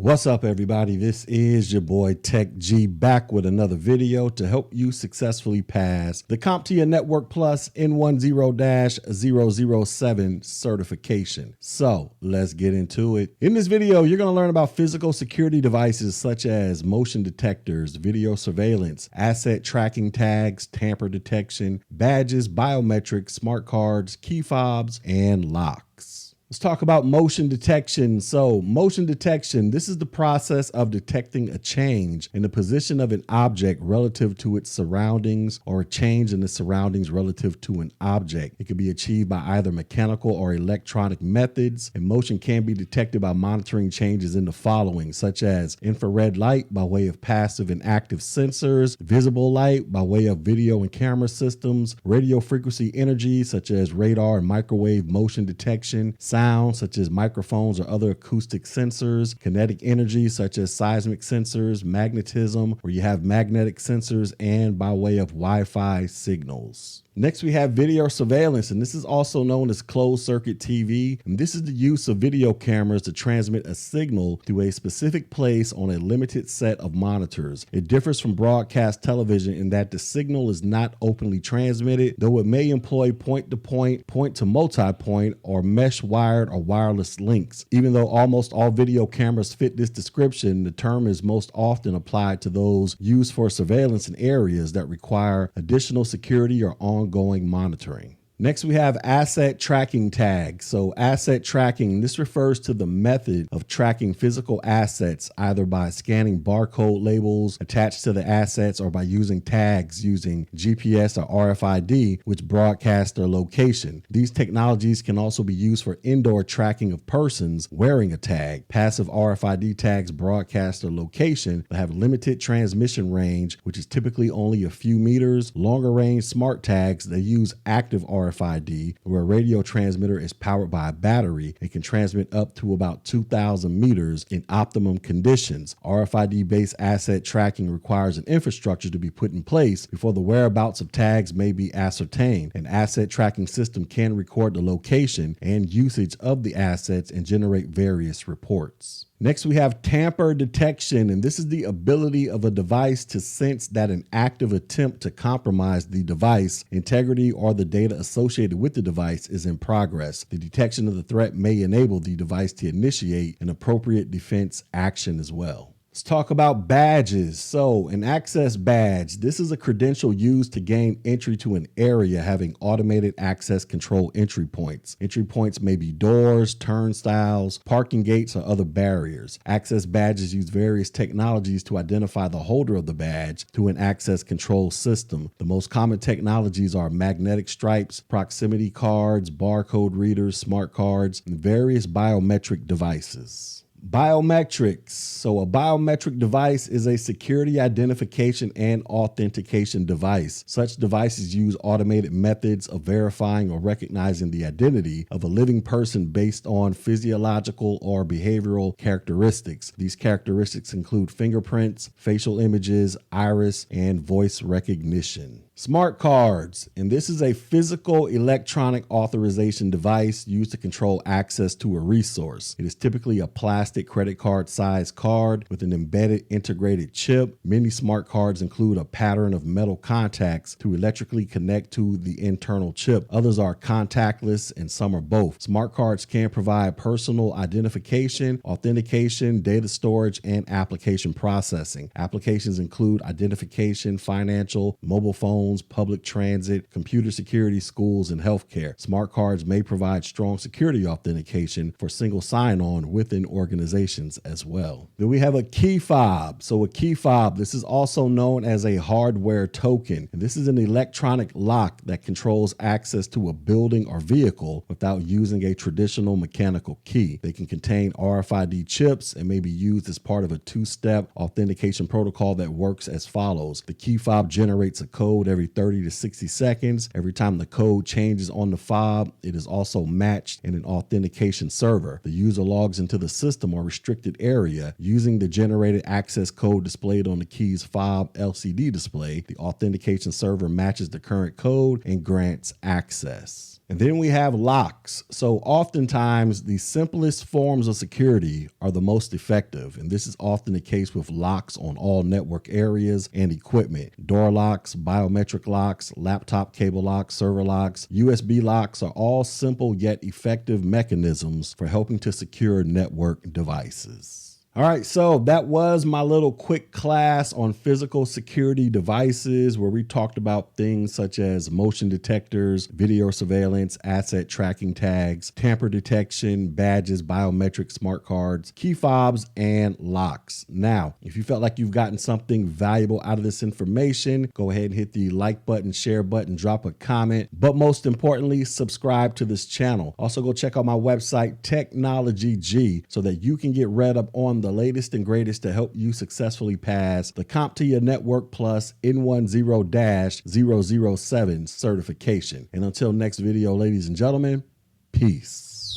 What's up, everybody? This is your boy Tech G back with another video to help you successfully pass the CompTIA Network Plus N10-007 certification. So let's get into it. In this video, you're going to learn about physical security devices such as motion detectors, video surveillance, asset tracking tags, tamper detection, badges, biometrics, smart cards, key fobs, and locks. Let's talk about motion detection. So motion detection, this is the process of detecting a change in the position of an object relative to its surroundings or a change in the surroundings relative to an object. It can be achieved by either mechanical or electronic methods, and motion can be detected by monitoring changes in the following, such as infrared light by way of passive and active sensors, visible light by way of video and camera systems, radio frequency energy such as radar and microwave motion detection, sound such as microphones or other acoustic sensors, kinetic energy such as seismic sensors, magnetism where you have magnetic sensors, and by way of Wi-Fi signals. Next, we have video surveillance, and this is also known as closed circuit TV. And this is the use of video cameras to transmit a signal to a specific place on a limited set of monitors. It differs from broadcast television in that the signal is not openly transmitted, though it may employ point-to-point, point-to-multipoint, or mesh wired or wireless links. Even though almost all video cameras fit this description, the term is most often applied to those used for surveillance in areas that require additional security or ongoing monitoring. Next, we have asset tracking tags. So asset tracking, this refers to the method of tracking physical assets, either by scanning barcode labels attached to the assets or by using tags using GPS or RFID, which broadcast their location. These technologies can also be used for indoor tracking of persons wearing a tag. Passive RFID tags broadcast their location but have limited transmission range, which is typically only a few meters. Longer range smart tags, they use active RFID, where a radio transmitter is powered by a battery. It can transmit up to about 2,000 meters in optimum conditions. RFID-based asset tracking requires an infrastructure to be put in place before the whereabouts of tags may be ascertained. An asset tracking system can record the location and usage of the assets and generate various reports. Next, we have tamper detection, and this is the ability of a device to sense that an active attempt to compromise the device integrity or the data associated with the device is in progress. The detection of the threat may enable the device to initiate an appropriate defense action as well. Let's talk about badges. So an access badge, this is a credential used to gain entry to an area having automated access control entry points. Entry points may be doors, turnstiles, parking gates, or other barriers. Access badges use various technologies to identify the holder of the badge to an access control system. The most common technologies are magnetic stripes, proximity cards, barcode readers, smart cards, and various biometric devices. Biometrics. So a biometric device is a security identification and authentication device. Such devices use automated methods of verifying or recognizing the identity of a living person based on physiological or behavioral characteristics. These characteristics include fingerprints, facial images, iris, and voice recognition. Smart cards, and this is a physical electronic authorization device used to control access to a resource. It is typically a plastic credit card sized card with an embedded integrated chip. Many smart cards include a pattern of metal contacts to electrically connect to the internal chip. Others are contactless and some are both. Smart cards can provide personal identification, authentication, data storage, and application processing. Applications include identification, financial, mobile phones, public transit, computer security, schools, and healthcare. Smart cards may provide strong security authentication for single sign-on within organizations as well. Then we have a key fob. So a key fob, this is also known as a hardware token. And this is an electronic lock that controls access to a building or vehicle without using a traditional mechanical key. They can contain RFID chips and may be used as part of a two-step authentication protocol that works as follows. The key fob generates a code every 30 to 60 seconds. Every time the code changes on the fob, it is also matched in an authentication server. The user logs into the system or restricted area using the generated access code displayed on the key's fob LCD display. The authentication server matches the current code and grants access. And then we have locks. So oftentimes the simplest forms of security are the most effective. And this is often the case with locks on all network areas and equipment. Door locks, biometric locks, laptop cable locks, server locks, USB locks are all simple yet effective mechanisms for helping to secure network devices. All right, so that was my little quick class on physical security devices where we talked about things such as motion detectors, video surveillance, asset tracking tags, tamper detection, badges, biometric smart cards, key fobs, and locks. Now, if you felt like you've gotten something valuable out of this information, go ahead and hit the like button, share button, drop a comment, but most importantly, subscribe to this channel. Also, go check out my website, Technology G, so that you can get read up on the latest and greatest to help you successfully pass the CompTIA Network Plus N10-007 certification. And until next video, ladies and gentlemen, peace.